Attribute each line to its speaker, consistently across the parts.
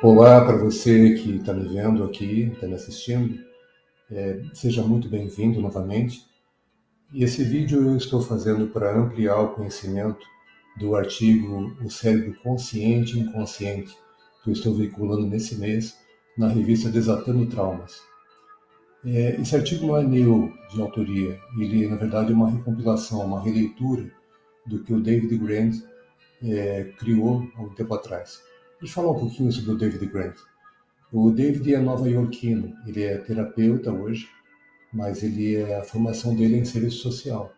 Speaker 1: Olá para você que está me vendo aqui, está me assistindo. Seja muito bem-vindo novamente. E esse vídeo eu estou fazendo para ampliar o conhecimento do artigo O Cérebro Consciente e Inconsciente, que eu estou veiculando nesse mês na revista Desatando Traumas. Esse artigo não é meu de autoria, ele na verdade é uma recompilação, uma releitura do que o David Grant criou há um tempo atrás. Deixa eu falar um pouquinho sobre o David Grant. O David é nova-iorquino, ele é terapeuta hoje, mas a formação dele é em serviço social.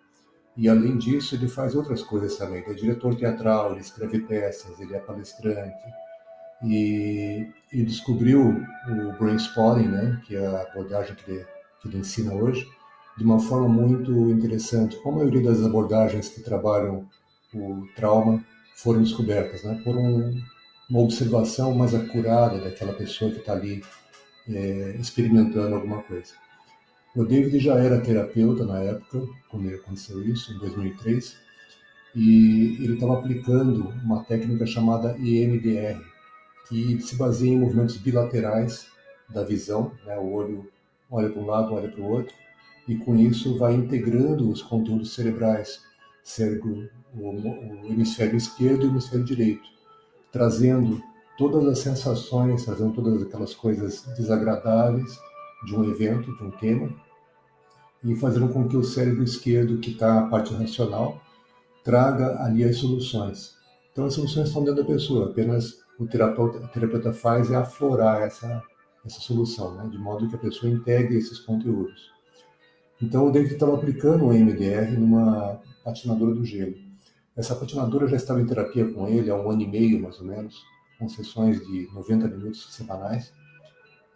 Speaker 1: E além disso, ele faz outras coisas também. Ele é diretor teatral, ele escreve peças, ele é palestrante. E ele descobriu o Brainspotting, né, que é a abordagem que ele ensina hoje, de uma forma muito interessante. Como a maioria das abordagens que trabalham o trauma foram descobertas, né, por uma observação mais acurada daquela pessoa que está ali experimentando alguma coisa. O David já era terapeuta na época, quando aconteceu isso, em 2003, e ele estava aplicando uma técnica chamada EMDR, que se baseia em movimentos bilaterais da visão, né? O olho olha para um lado, olha para o outro, e com isso vai integrando os conteúdos cerebrais, cérebro, o hemisfério esquerdo e o hemisfério direito, trazendo todas as sensações, trazendo todas aquelas coisas desagradáveis de um evento, de um tema, e fazendo com que o cérebro esquerdo, que está a parte racional, traga ali as soluções. Então as soluções estão dentro da pessoa, apenas o terapeuta faz é aflorar essa solução, né? De modo que a pessoa integre esses conteúdos. Então o David estava aplicando o MDR numa patinadora do gelo. Essa patinadora já estava em terapia com ele há 1 ano e meio, mais ou menos, com sessões de 90 minutos semanais,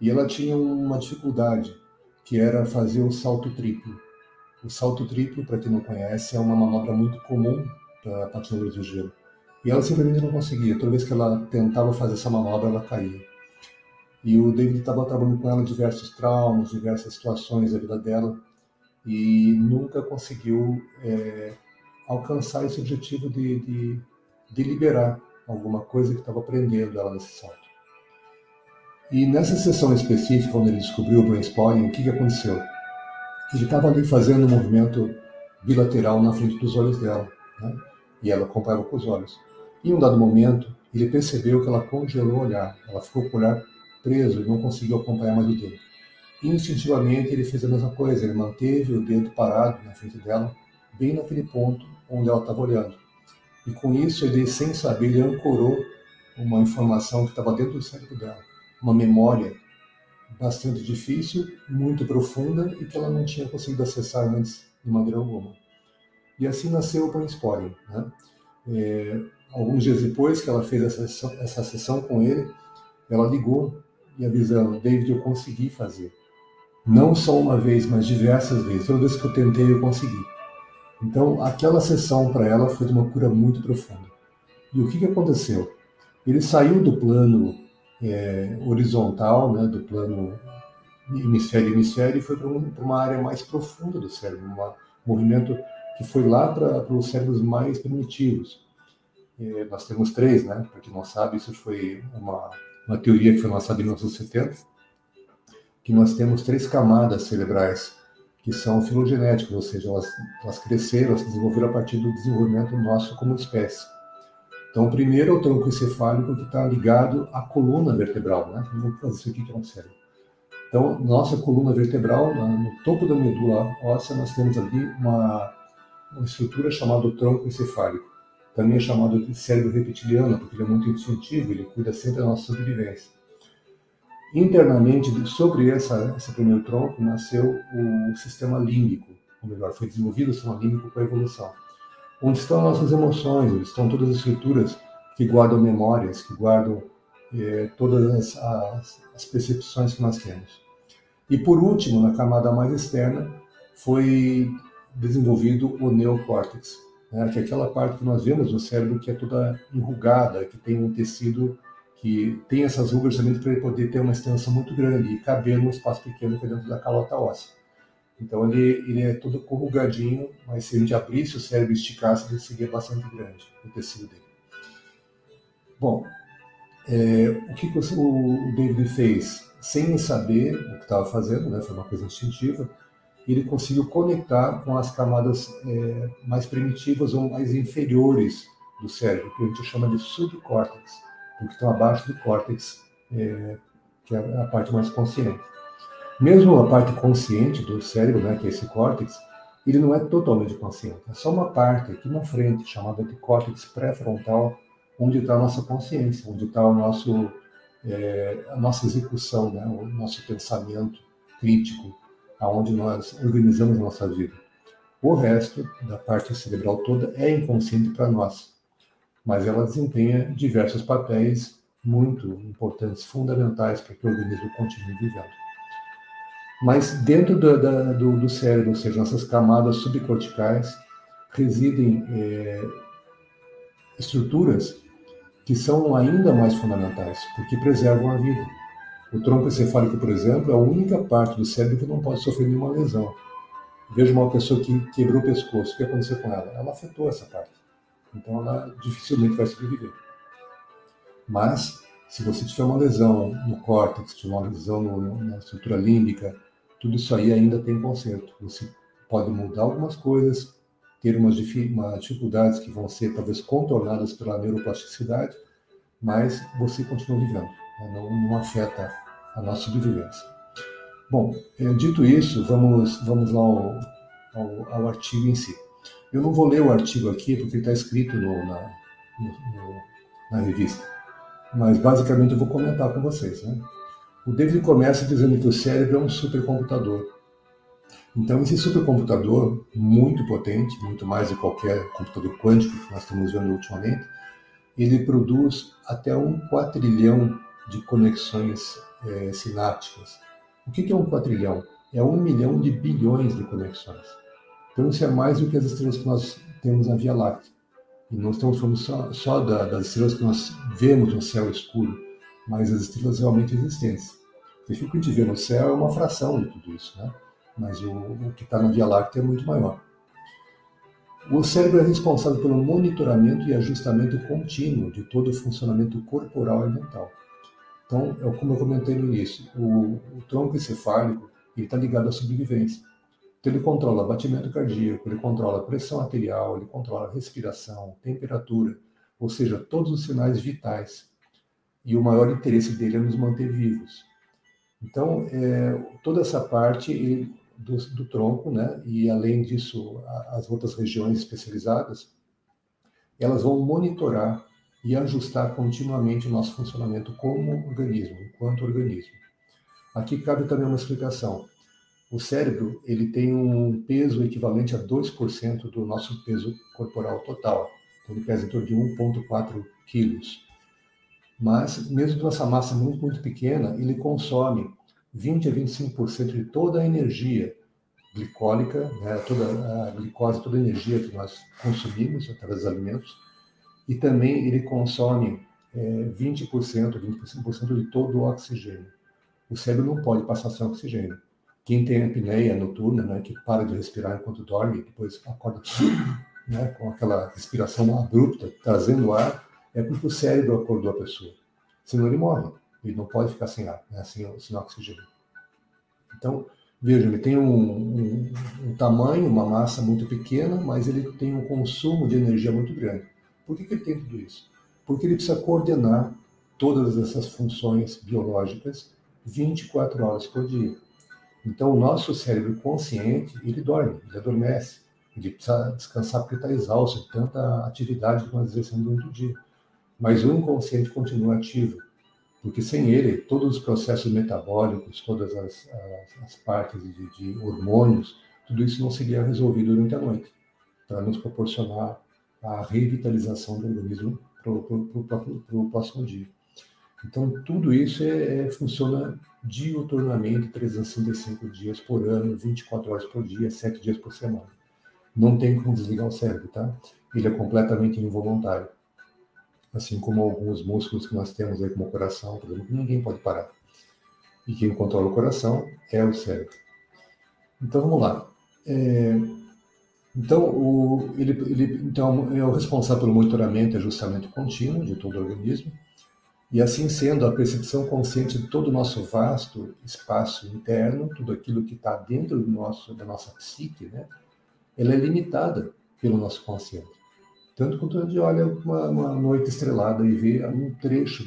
Speaker 1: e ela tinha uma dificuldade, que era fazer o salto triplo. O salto triplo, para quem não conhece, é uma manobra muito comum para patinadores de gelo. E ela simplesmente não conseguia. Toda vez que ela tentava fazer essa manobra, ela caía. E o David estava trabalhando com ela diversos traumas, diversas situações da vida dela, e nunca conseguiu alcançar esse objetivo de liberar alguma coisa que estava prendendo ela nesse salto. E nessa sessão específica, onde ele descobriu o Brainspotting, o que aconteceu? Ele estava ali fazendo um movimento bilateral na frente dos olhos dela, né? E ela acompanhava com os olhos. Em um dado momento, ele percebeu que ela congelou o olhar, ela ficou com o olhar preso e não conseguiu acompanhar mais o dedo. Instintivamente, ele fez a mesma coisa, ele manteve o dedo parado na frente dela, bem naquele ponto onde ela estava olhando. E com isso, ele, sem saber, ele ancorou uma informação que estava dentro do cérebro dela, uma memória bastante difícil, muito profunda e que ela não tinha conseguido acessar antes de maneira alguma. E assim nasceu o Brainspotting, né? Alguns dias depois que ela fez essa sessão com ele, ela ligou e avisando: David, eu consegui fazer. Não só uma vez, mas diversas vezes. Toda vez que eu tentei, eu consegui. Então, aquela sessão para ela foi de uma cura muito profunda. E o que aconteceu? Ele saiu do plano horizontal, né, do plano hemisfério e foi para uma área mais profunda do cérebro, um movimento que foi lá para os cérebros mais primitivos. Nós temos três, né? Para quem não sabe, isso foi uma teoria que foi lançada em 1970, que nós temos três camadas cerebrais que são filogenéticas, ou seja, elas cresceram, elas se desenvolveram a partir do desenvolvimento nosso como espécie. Então, o primeiro é o tronco encefálico, que está ligado à coluna vertebral, né? Vamos fazer isso aqui que é um cérebro. Então, nossa coluna vertebral, no topo da medula óssea, nós temos ali uma estrutura chamada tronco encefálico. Também é chamado de cérebro reptiliano, porque ele é muito instintivo, ele cuida sempre da nossa sobrevivência. Internamente, sobre esse primeiro tronco, nasceu o sistema límbico, ou melhor, foi desenvolvido o sistema límbico com a evolução. Onde estão nossas emoções, onde estão todas as estruturas que guardam memórias, que guardam todas as percepções que nós temos. E por último, na camada mais externa, foi desenvolvido o neocórtex, né, que é aquela parte que nós vemos no cérebro que é toda enrugada, que tem um tecido que tem essas rugas justamente para ele poder ter uma extensão muito grande e caber num espaço pequeno que é dentro da calota óssea. Então ele é todo corrugadinho, mas se a gente abrisse o cérebro e esticasse, ele seria bastante grande, o tecido dele. Bom, O que o David fez? Sem saber o que estava fazendo, né? Foi uma coisa instintiva, ele conseguiu conectar com as camadas mais primitivas ou mais inferiores do cérebro, que a gente chama de subcórtex, porque estão abaixo do córtex, que é a parte mais consciente. Mesmo a parte consciente do cérebro, né, que é esse córtex, ele não é totalmente consciente. É só uma parte aqui na frente, chamada de córtex pré-frontal, onde está a nossa consciência, onde está a nossa execução, né, o nosso pensamento crítico, aonde nós organizamos a nossa vida. O resto da parte cerebral toda é inconsciente para nós, mas ela desempenha diversos papéis muito importantes, fundamentais para que o organismo continue vivendo. Mas dentro do cérebro, ou seja, nessas camadas subcorticais, residem estruturas que são ainda mais fundamentais, porque preservam a vida. O tronco encefálico, por exemplo, é a única parte do cérebro que não pode sofrer nenhuma lesão. Veja uma pessoa que quebrou o pescoço, o que aconteceu com ela? Ela afetou essa parte. Então ela dificilmente vai sobreviver. Mas, se você tiver uma lesão no córtex, tiver uma lesão na estrutura límbica, tudo isso aí ainda tem conserto. Você pode mudar algumas coisas, ter umas dificuldades que vão ser talvez contornadas pela neuroplasticidade, mas você continua vivendo. Não afeta a nossa sobrevivência. Bom, dito isso, vamos lá ao artigo em si. Eu não vou ler o artigo aqui, porque está escrito na revista, mas basicamente eu vou comentar com vocês. Né? O David começa dizendo que o cérebro é um supercomputador. Então, esse supercomputador, muito potente, muito mais de qualquer computador quântico que nós estamos vendo ultimamente, ele produz até 1 quatrilhão de conexões sinápticas. O que é 1 quatrilhão? É 1 milhão de bilhões de conexões. Então, isso é mais do que as estrelas que nós temos na Via Láctea. E não estamos falando só das estrelas que nós vemos no céu escuro, mas as estrelas realmente existentes. O que a gente vê no céu é uma fração de tudo isso, né? Mas o que está na Via Láctea é muito maior. O cérebro é responsável pelo monitoramento e ajustamento contínuo de todo o funcionamento corporal e mental. Então, como eu comentei no início, o tronco encefálico está ligado à sobrevivência. Então, ele controla batimento cardíaco, ele controla pressão arterial, ele controla respiração, temperatura, ou seja, todos os sinais vitais. E o maior interesse dele é nos manter vivos. Então, toda essa parte do tronco, né, e além disso, as outras regiões especializadas, elas vão monitorar e ajustar continuamente o nosso funcionamento como organismo, enquanto organismo. Aqui cabe também uma explicação. O cérebro ele tem um peso equivalente a 2% do nosso peso corporal total. Então, ele pesa em torno de 1,4 quilos. Mas, mesmo com essa massa muito, muito pequena, ele consome 20 a 25% de toda a energia glicólica, né, toda a glicose, toda a energia que nós consumimos através dos alimentos, e também ele consome 20%, 25% de todo o oxigênio. O cérebro não pode passar sem oxigênio. Quem tem apneia noturna, né, que para de respirar enquanto dorme, depois acorda né, com aquela respiração abrupta, trazendo ar, é porque o cérebro acordou a pessoa. Senão ele morre. Ele não pode ficar sem ar, né, sem oxigênio. Então, veja, ele tem um tamanho, uma massa muito pequena, mas ele tem um consumo de energia muito grande. Por que ele tem tudo isso? Porque ele precisa coordenar todas essas funções biológicas 24 horas por dia. Então, o nosso cérebro consciente, ele dorme, ele adormece. Ele precisa descansar porque está exausto de tanta atividade que nós exercemos durante o dia. Mas o inconsciente continua ativo, porque sem ele, todos os processos metabólicos, todas as partes de hormônios, tudo isso não seria resolvido durante a noite, para nos proporcionar a revitalização do organismo para o próximo dia. Então, tudo isso funciona diuturnamente, 365 dias por ano, 24 horas por dia, 7 dias por semana. Não tem como desligar o cérebro, tá? Ele é completamente involuntário. Assim como alguns músculos que nós temos aí, como o coração, por exemplo, ninguém pode parar. E quem controla o coração é o cérebro. Então, vamos lá. Então, ele é o responsável pelo monitoramento e ajustamento contínuo de todo o organismo. E assim sendo, a percepção consciente de todo o nosso vasto espaço interno, tudo aquilo que está dentro da nossa psique, né, ela é limitada pelo nosso consciente. Tanto quanto a gente olha uma noite estrelada e vê um trecho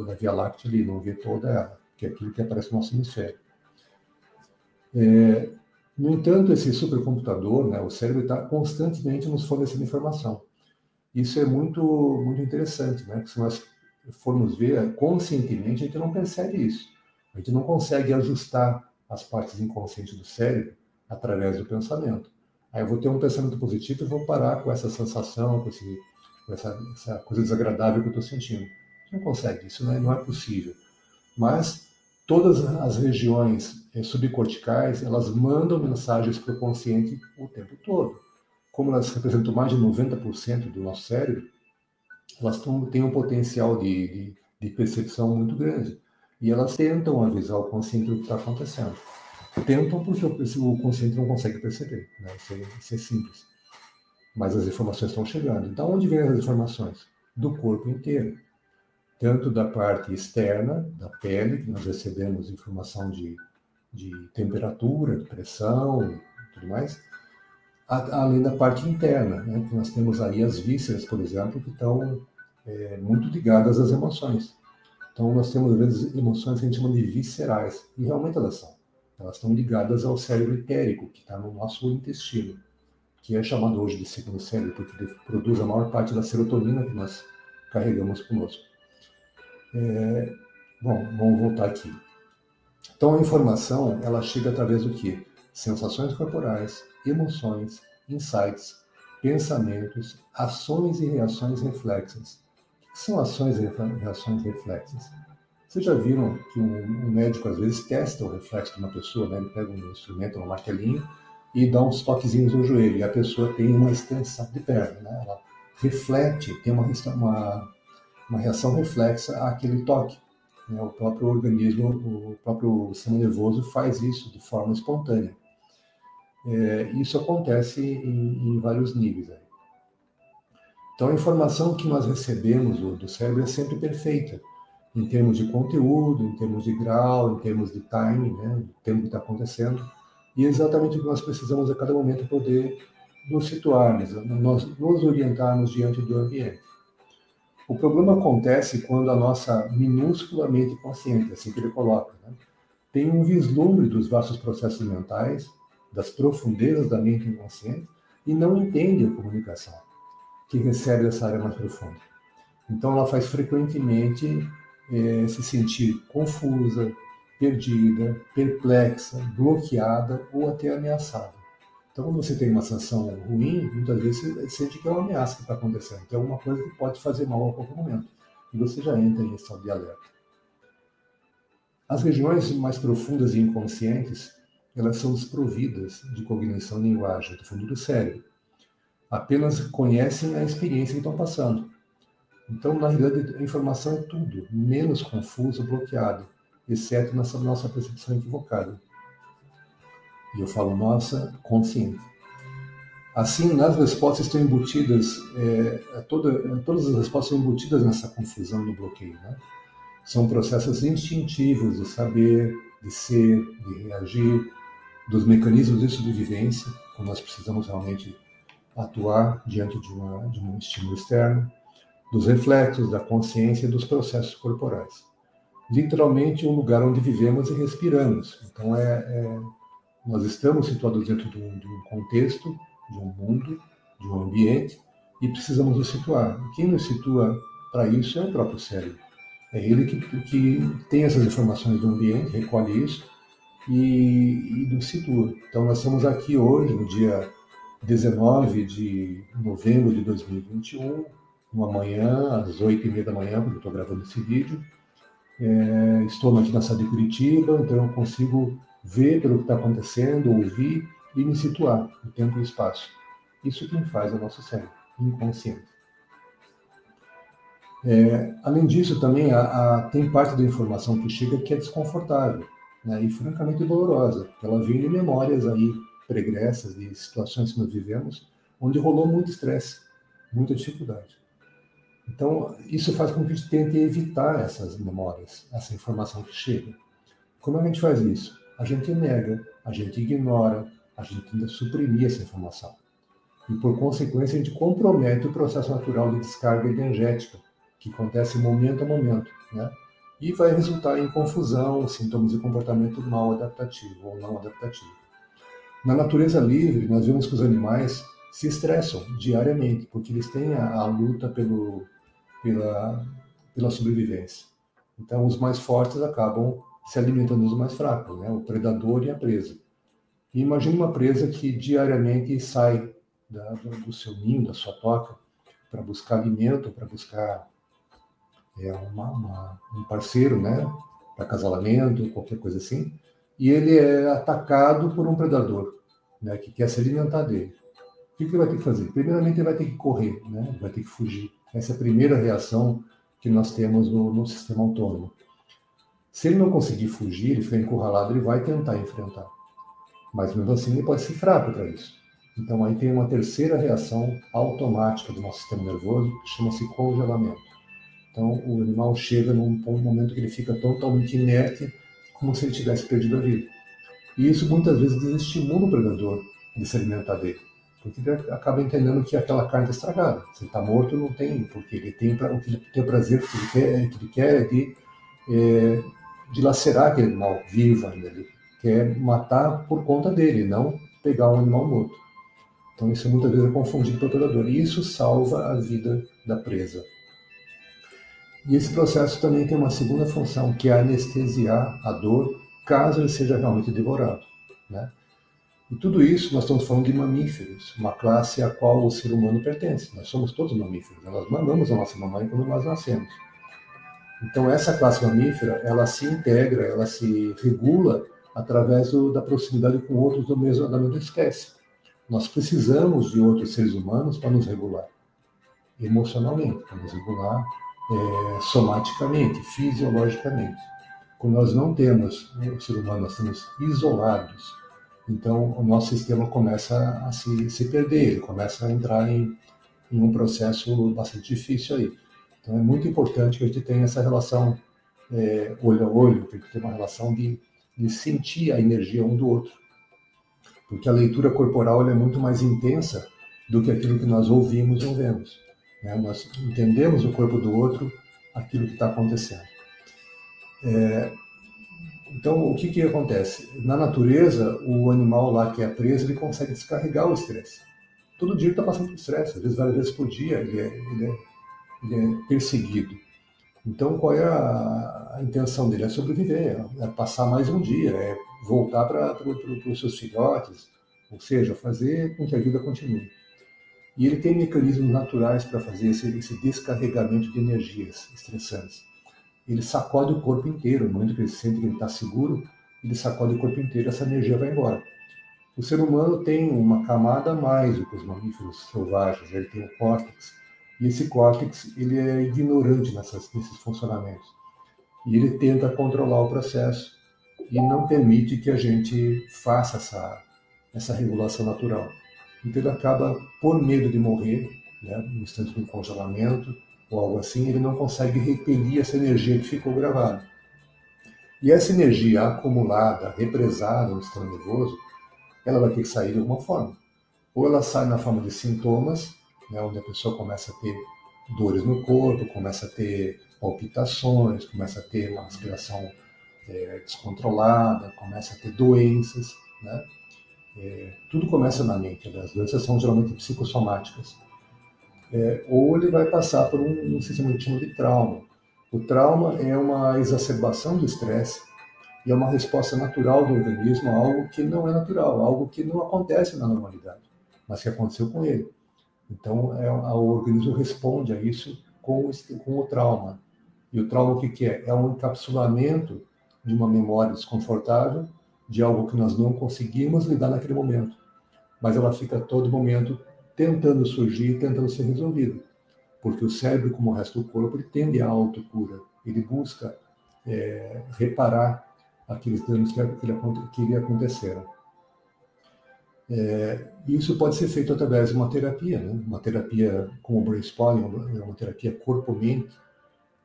Speaker 1: da Via Láctea ali, não vê toda ela, que é aquilo que aparece no nosso hemisfério. No entanto, esse supercomputador, né, o cérebro, está constantemente nos fornecendo informação. Isso é muito, muito interessante, né? Porque se nós formos ver conscientemente, a gente não percebe isso. A gente não consegue ajustar as partes inconscientes do cérebro através do pensamento. Aí eu vou ter um pensamento positivo e vou parar com essa sensação, com essa coisa desagradável que eu estou sentindo. A gente não consegue, isso não é possível. Mas todas as regiões subcorticais, elas mandam mensagens para o consciente o tempo todo. Como elas representam mais de 90% do nosso cérebro, elas têm um potencial de percepção muito grande. E elas tentam avisar o consciente do que está acontecendo. Tentam porque o consciente não consegue perceber. Né? Isso é simples. Mas as informações estão chegando. Então, onde vêm as informações? Do corpo inteiro. Tanto da parte externa, da pele, que nós recebemos informação de temperatura, de pressão e tudo mais, além da parte interna, né, que nós temos aí as vísceras, por exemplo, que estão muito ligadas às emoções. Então, nós temos, às vezes, emoções que a gente chama de viscerais, e realmente elas são. Elas estão ligadas ao cérebro etérico, que está no nosso intestino, que é chamado hoje de segundo cérebro, porque ele produz a maior parte da serotonina que nós carregamos conosco. Bom, vamos voltar aqui. Então, a informação, ela chega através do quê? Sensações corporais, emoções, insights, pensamentos, ações e reações reflexas. O que são ações e reações reflexas? Vocês já viram que um médico, às vezes, testa o reflexo de uma pessoa, né? Ele pega um instrumento, um martelinho, e dá uns toquezinhos no joelho, e a pessoa tem uma extensão de perna, né? Ela reflete, tem uma reação reflexa àquele toque. Né? O próprio organismo, o próprio sistema nervoso faz isso de forma espontânea. Isso acontece em vários níveis. Aí. Então, a informação que nós recebemos do cérebro é sempre perfeita, em termos de conteúdo, em termos de grau, em termos de time, né? O tempo que está acontecendo, e é exatamente o que nós precisamos a cada momento poder nos situarmos, nos orientarmos diante do ambiente. O problema acontece quando a nossa minúscula mente consciente, assim que ele coloca, né, tem um vislumbre dos vastos processos mentais, das profundezas da mente inconsciente, e não entende a comunicação que recebe essa área mais profunda. Então ela faz frequentemente se sentir confusa, perdida, perplexa, bloqueada ou até ameaçada. Então, quando você tem uma sensação ruim, muitas vezes você sente que é uma ameaça que está acontecendo, que é alguma coisa que pode fazer mal a qualquer momento. E você já entra em estado de alerta. As regiões mais profundas e inconscientes, elas são desprovidas de cognição e linguagem, do fundo do cérebro. Apenas conhecem a experiência que estão passando. Então, na realidade, a informação é tudo, menos confusa, bloqueada, exceto nessa nossa percepção equivocada. E eu falo nossa, consciente. Assim, nas respostas estão embutidas, todas as respostas estão embutidas nessa confusão, no bloqueio. Né? São processos instintivos de saber, de ser, de reagir, dos mecanismos de sobrevivência, quando nós precisamos realmente atuar diante de um estímulo externo, dos reflexos, da consciência e dos processos corporais. Literalmente, um lugar onde vivemos e respiramos. Então, nós estamos situados dentro de um contexto, de um mundo, de um ambiente, e precisamos nos situar. E quem nos situa para isso é o próprio cérebro. É ele que tem essas informações do ambiente, recolhe isso e nos situa. Então, nós estamos aqui hoje, no dia 19 de novembro de 2021, uma manhã, às 8h30 da manhã, quando eu estou gravando esse vídeo. Estou aqui na cidade de Curitiba, então eu consigo ver pelo que está acontecendo, ouvir e me situar no tempo e espaço. Isso quem faz é o nosso cérebro, inconsciente. Além disso, também tem parte da informação que chega que é desconfortável, né, e francamente dolorosa, porque ela vem de memórias aí pregressas, de situações que nós vivemos, onde rolou muito estresse, muita dificuldade. Então, isso faz com que a gente tente evitar essas memórias, essa informação que chega. Como a gente faz isso? A gente nega, a gente ignora, a gente tenta suprimir essa informação. E, por consequência, a gente compromete o processo natural de descarga energética, que acontece momento a momento, né? E vai resultar em confusão, sintomas de comportamento mal adaptativo ou não adaptativo. Na natureza livre, nós vemos que os animais se estressam diariamente, porque eles têm a luta pela sobrevivência. Então, os mais fortes acabam se alimentando dos mais fracos, né? O predador e a presa. E imagine uma presa que diariamente sai do seu ninho, da sua toca, para buscar alimento, para buscar um parceiro, né? Para acasalamento, qualquer coisa assim. E ele é atacado por um predador, né? Que quer se alimentar dele. O que ele vai ter que fazer? Primeiramente, ele vai ter que correr, né? Vai ter que fugir. Essa é a primeira reação que nós temos no sistema autônomo. Se ele não conseguir fugir, ele ficar encurralado, ele vai tentar enfrentar. Mas mesmo assim, ele pode ser fraco para isso. Então, aí tem uma terceira reação automática do nosso sistema nervoso, que chama-se congelamento. Então, o animal chega num momento que ele fica totalmente inerte, como se ele tivesse perdido a vida. E isso muitas vezes desestimula o predador de se alimentar dele, porque ele acaba entendendo que aquela carne está estragada. Se ele está morto, não tem, porque ele tem o que ele tem o prazer que ele quer é dilacerar aquele animal vivo ainda. Ele quer matar por conta dele, não pegar um animal morto. Então isso muitas vezes é confundido pelo predador, e isso salva a vida da presa. E esse processo também tem uma segunda função, que é anestesiar a dor, caso ele seja realmente devorado, né? E tudo isso nós estamos falando de mamíferos, uma classe a qual o ser humano pertence. Nós somos todos mamíferos, nós mamamos a nossa mamãe quando nós nascemos. Então essa classe mamífera, ela se integra, ela se regula através da proximidade com outros da mesma espécie. Nós precisamos de outros seres humanos para nos regular emocionalmente, para nos regular somaticamente, fisiologicamente. Quando nós não temos o ser humano, nós estamos isolados. Então, o nosso sistema começa a se perder, ele começa a entrar em um processo bastante difícil aí. Então, é muito importante que a gente tenha essa relação olho a olho, tem que ter uma relação de sentir a energia um do outro. Porque a leitura corporal é muito mais intensa do que aquilo que nós ouvimos ou vemos. Né? Nós entendemos o corpo do outro, aquilo que está acontecendo. Então, o que acontece? Na natureza, o animal lá que é preso, ele consegue descarregar o estresse. Todo dia ele está passando por estresse, às vezes várias vezes por dia ele é perseguido. Então, qual é a intenção dele? É sobreviver, é passar mais um dia, é voltar para os seus filhotes, ou seja, fazer com que a vida continue. E ele tem mecanismos naturais para fazer esse descarregamento de energias estressantes. Ele sacode o corpo inteiro, no momento que ele sente que ele está seguro, ele sacode o corpo inteiro e essa energia vai embora. O ser humano tem uma camada a mais do que os mamíferos selvagens, ele tem o córtex, e esse córtex ele é ignorante nesses funcionamentos. E ele tenta controlar o processo e não permite que a gente faça essa regulação natural. Então ele acaba, por medo de morrer, né, no instante do congelamento ou algo assim, ele não consegue repelir essa energia que ficou gravada. E essa energia acumulada, represada no sistema nervoso, ela vai ter que sair de alguma forma. Ou ela sai na forma de sintomas, né, onde a pessoa começa a ter dores no corpo, começa a ter palpitações, começa a ter uma respiração descontrolada, começa a ter doenças, né? Tudo começa na mente, né? As doenças são geralmente psicossomáticas. Ou ele vai passar por um sistema que chama de trauma. O trauma é uma exacerbação do estresse e é uma resposta natural do organismo a algo que não é natural, algo que não acontece na normalidade, mas que aconteceu com ele. Então, o organismo responde a isso com o trauma. E o trauma o que é? É um encapsulamento de uma memória desconfortável, de algo que nós não conseguimos lidar naquele momento. Mas ela fica a todo momento tentando surgir, tentando ser resolvida. Porque o cérebro, como o resto do corpo, ele tende à autocura. Ele busca reparar aqueles danos que lhe aconteceram. Isso pode ser feito através de uma terapia, né? Uma terapia como o Brain Spotting, é uma terapia corpo-mente,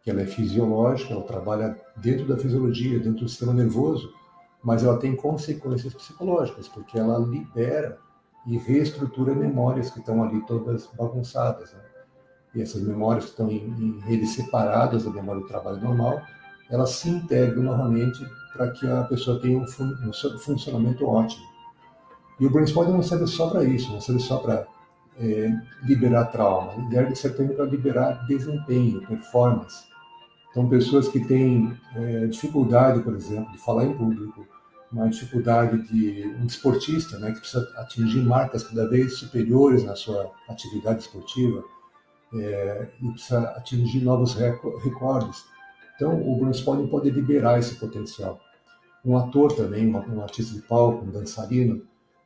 Speaker 1: que ela é fisiológica, ela trabalha dentro da fisiologia, dentro do sistema nervoso, mas ela tem consequências psicológicas, porque ela libera e reestrutura memórias que estão ali todas bagunçadas, né? E essas memórias que estão em redes separadas da memória do trabalho normal, elas se integram novamente para que a pessoa tenha um funcionamento ótimo. E o brainstorming não serve só para isso, não serve só para liberar trauma, ele serve também para liberar desempenho, performance. Então, pessoas que têm dificuldade, por exemplo, de falar em público, uma dificuldade de um esportista, né, que precisa atingir marcas cada vez superiores na sua atividade esportiva, e precisa atingir novos recordes. Então, o brainstorming pode liberar esse potencial. Um ator também, um artista de palco, um dançarino,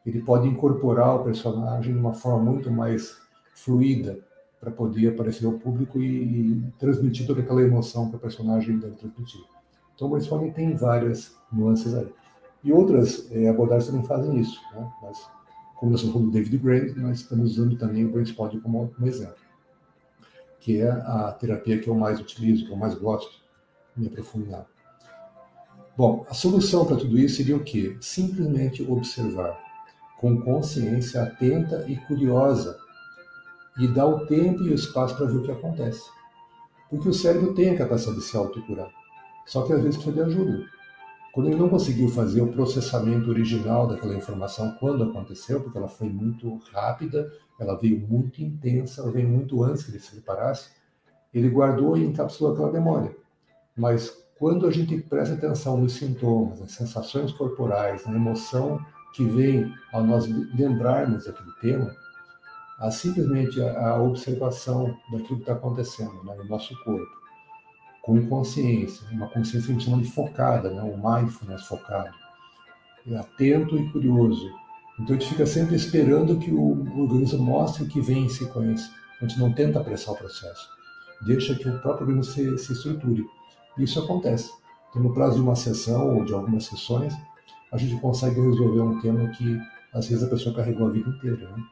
Speaker 1: ele pode incorporar o personagem de uma forma muito mais fluida para poder aparecer ao público e transmitir toda aquela emoção que o personagem deve transmitir. Então, o brainstorming tem várias nuances aí. E outras abordagens também fazem isso, né? Mas, como nós estamos falando do David Gray, nós estamos usando também o brainstorming como exemplo, que é a terapia que eu mais utilizo, que eu mais gosto de me aprofundar. Bom, a solução para tudo isso seria o quê? Simplesmente observar, com consciência atenta e curiosa, e dar o tempo e o espaço para ver o que acontece. Porque o cérebro tem a capacidade de se autocurar, só que às vezes precisa de ajuda. Quando ele não conseguiu fazer o processamento original daquela informação quando aconteceu, porque ela foi muito rápida, ela veio muito intensa, ela veio muito antes que ele se preparasse, ele guardou e encapsulou aquela memória. Mas quando a gente presta atenção nos sintomas, nas sensações corporais, na emoção que vem ao nós lembrarmos daquele tema, simplesmente a observação daquilo que está acontecendo, né, no nosso corpo, com consciência, uma consciência que a gente chama de focada, né, um mindfulness focado, atento e curioso. Então a gente fica sempre esperando que o organismo mostre o que vem em sequência. A gente não tenta apressar o processo, deixa que o próprio organismo se estruture. Isso acontece. Então, no prazo de uma sessão ou de algumas sessões, a gente consegue resolver um tema que às vezes a pessoa carregou a vida inteira, né?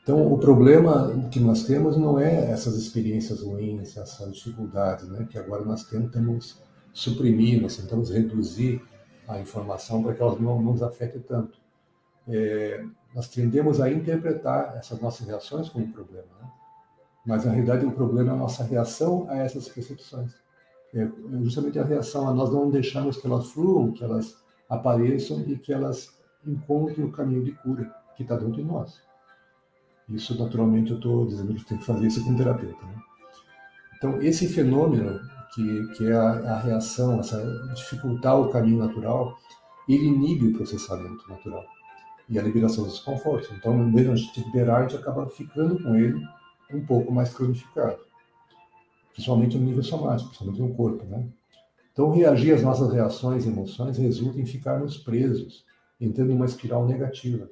Speaker 1: Então, o problema que nós temos não é essas experiências ruins, essas dificuldades, né, que agora nós tentamos suprimir, nós tentamos reduzir a informação para que elas não nos afetem tanto. Nós tendemos a interpretar essas nossas reações como um problema, né? Mas, na realidade, o problema é a nossa reação a essas percepções. É justamente a reação a nós não deixarmos que elas fluam, que elas apareçam e que elas encontrem o caminho de cura que está dentro de nós. Isso, naturalmente, eu estou dizendo que tem que fazer isso com o terapeuta, né? Então, esse fenômeno, que é a reação, essa dificultar o caminho natural, ele inibe o processamento natural e a liberação dos desconfortos. Então, em vez de a gente liberar, a gente acaba ficando com ele um pouco mais cronificado, principalmente no nível somático, principalmente no corpo, né? Então, reagir às nossas reações e emoções resulta em ficarmos presos, entrando numa espiral negativa.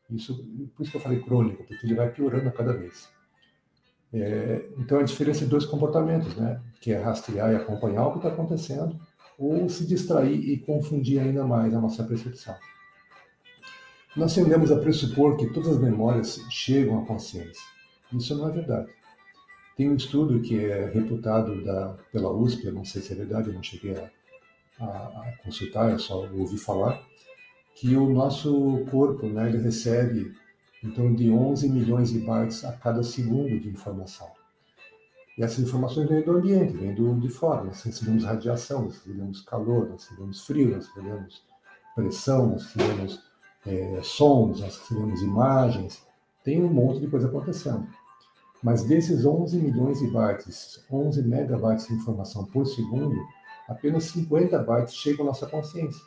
Speaker 1: Isso, por isso que eu falei crônico, porque ele vai piorando a cada vez. Então, a diferença de dois comportamentos, né? Que é rastrear e acompanhar o que está acontecendo, ou se distrair e confundir ainda mais a nossa percepção. Nós tendemos a pressupor que todas as memórias chegam à consciência. Isso não é verdade. Tem um estudo que é reputado pela USP, eu não sei se é verdade, eu não cheguei a consultar, eu só ouvi falar, que o nosso corpo, né, ele recebe em torno de 11 milhões de bytes a cada segundo de informação. E essas informações vêm do ambiente, vêm de fora. Nós recebemos radiação, nós recebemos calor, nós recebemos frio, nós recebemos pressão, nós recebemos sons, nós recebemos imagens. Tem um monte de coisa acontecendo. Mas desses 11 milhões de bytes, 11 megabytes de informação por segundo, apenas 50 bytes chegam à nossa consciência.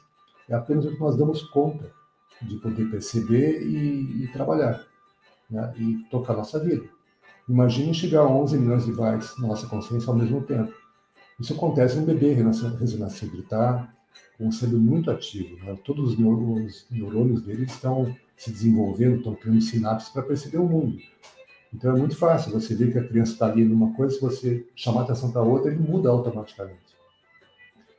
Speaker 1: É apenas o que nós damos conta de poder perceber e trabalhar, né? E tocar a nossa vida. Imagine chegar a 11 milhões de bytes na nossa consciência ao mesmo tempo. Isso acontece no bebê recém-nascido. Ele está com um cérebro muito ativo, né? Todos os neurônios dele estão se desenvolvendo, estão criando sinapses para perceber o mundo. Então é muito fácil você ver que a criança está ali numa coisa, se você chamar a atenção para outra, ele muda automaticamente.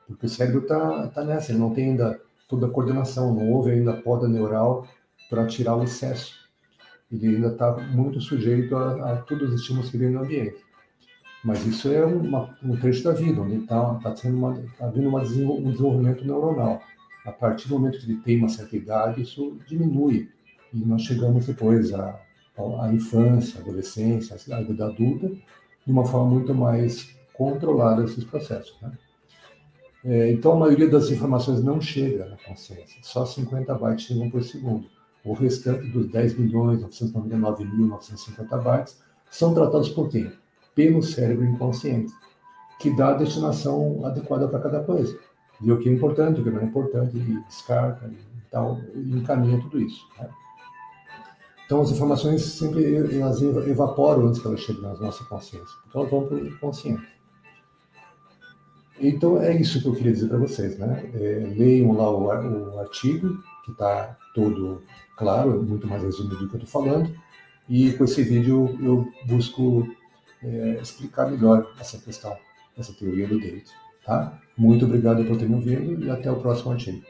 Speaker 1: Porque o cérebro está nessa, ele não tem ainda toda a coordenação, não houve ainda a poda neural para tirar o excesso. Ele ainda está muito sujeito a todos os estímulos que vêm no ambiente. Mas isso é um trecho da vida, onde está havendo um desenvolvimento neuronal. A partir do momento que ele tem uma certa idade, isso diminui. E nós chegamos depois à infância, à adolescência, à idade adulta, de uma forma muito mais controlada esses processos. Né? Então, a maioria das informações não chega na consciência, só 50 bytes chegam por segundo. O restante dos 10.999.950 bytes são tratados por quem? Pelo cérebro inconsciente, que dá a destinação adequada para cada coisa. Vê o que é importante, o que não é importante, e descarta e tal, e encaminha tudo isso. Né? Então, as informações sempre elas evaporam antes que elas cheguem na nossa consciência, porque elas vão para o inconsciente. Então, é isso que eu queria dizer para vocês. Né? Leiam lá o artigo, que está todo claro, muito mais resumido do que eu estou falando, e com esse vídeo eu busco explicar melhor essa questão, essa teoria do David. Tá? Muito obrigado por ter me ouvido e até o próximo artigo.